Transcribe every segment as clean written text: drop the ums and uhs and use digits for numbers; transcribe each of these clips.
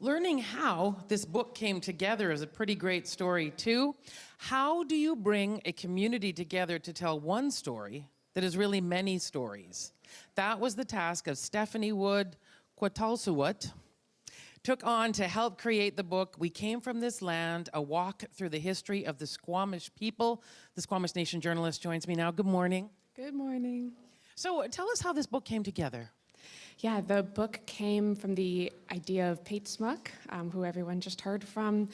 Learning how this book came together is a pretty great story, too. How do you bring a community together to tell one story that is really many stories? That was the task of Stephanie Wood Kwetásel'wet took on to help create the book, We Came From This Land, A Walk Through the History of the Squamish People. The Squamish Nation journalist joins me now. Good morning. Good morning. So tell us how this book came together. Yeah, the book came from the idea of Pate Smuck, who everyone just heard from,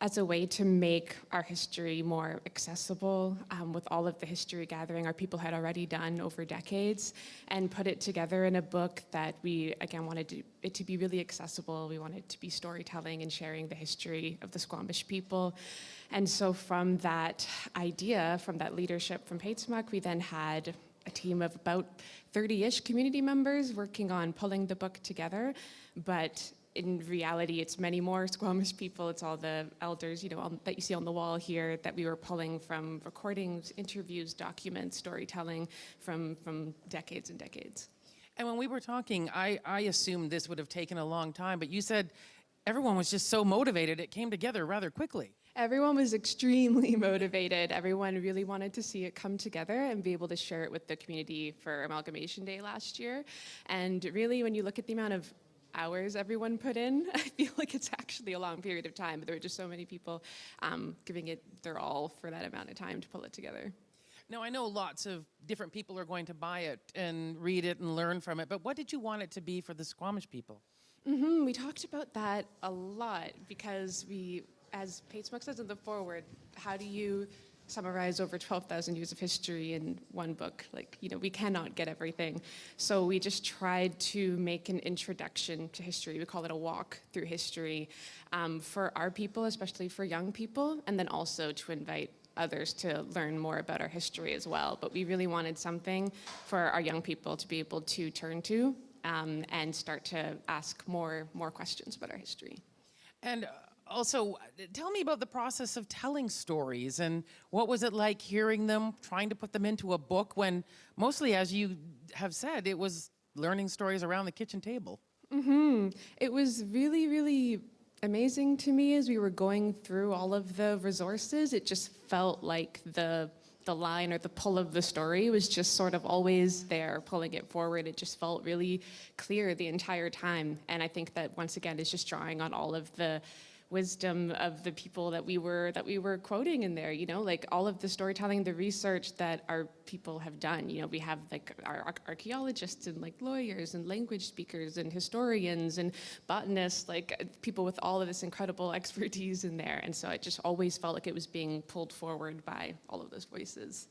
as a way to make our history more accessible with all of the history gathering our people had already done over decades, and put it together in a book that we, again, wanted it to be really accessible. We wanted it to be storytelling and sharing the history of the Squamish people. And so from that idea, from that leadership from Pate Smuck, we then had a team of about 30-ish community members working on pulling the book together. But in reality, it's many more Squamish people. It's all the elders, that you see on the wall here that we were pulling from recordings, interviews, documents, storytelling from decades and decades. And when we were talking, I assumed this would have taken a long time, but you said everyone was just so motivated, it came together rather quickly. Everyone was extremely motivated. Everyone really wanted to see it come together and be able to share it with the community for Amalgamation Day last year. And really, when you look at the amount of hours everyone put in, I feel like it's actually a long period of time, but there were just so many people giving it their all for that amount of time to pull it together. Now, I know lots of different people are going to buy it and read it and learn from it, but what did you want it to be for the Squamish people? We talked about that a lot because as Pate Smuck says in the foreword, how do you summarize over 12,000 years of history in one book? We cannot get everything. So we just tried to make an introduction to history. We call it a walk through history for our people, especially for young people, and then also to invite others to learn more about our history as well. But we really wanted something for our young people to be able to turn to and start to ask more questions about our history. And also, tell me about the process of telling stories, and what was it like hearing them, trying to put them into a book when mostly, as you have said, it was learning stories around the kitchen table? It was really, really amazing to me as we were going through all of the resources. It just felt like the line or the pull of the story was just sort of always there, pulling it forward. It just felt really clear the entire time. And I think that, once again, it's just drawing on all of the wisdom of the people that we were quoting in there, like all of the storytelling, the research that our people have done. We have our archaeologists and lawyers and language speakers and historians and botanists, people with all of this incredible expertise in there. And so I just always felt like it was being pulled forward by all of those voices.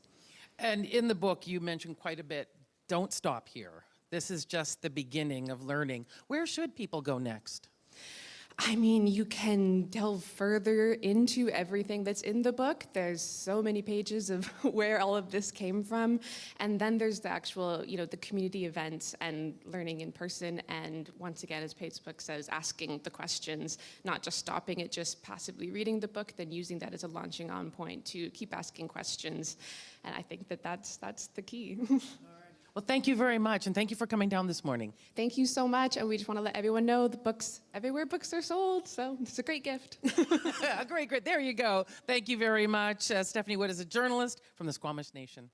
And in the book, you mentioned quite a bit, don't stop here. This is just the beginning of learning. Where should people go next? I mean, you can delve further into everything that's in the book. There's so many pages of where all of this came from. And then there's the actual, the community events and learning in person. And once again, as Pate Smuck says, asking the questions, not just stopping at just passively reading the book, then using that as a launching on point to keep asking questions. And I think that's the key. Well, thank you very much, and thank you for coming down this morning. Thank you so much, and we just want to let everyone know the books, everywhere books are sold, so it's a great gift. Great. There you go. Thank you very much. Stephanie Wood is a journalist from the Squamish Nation.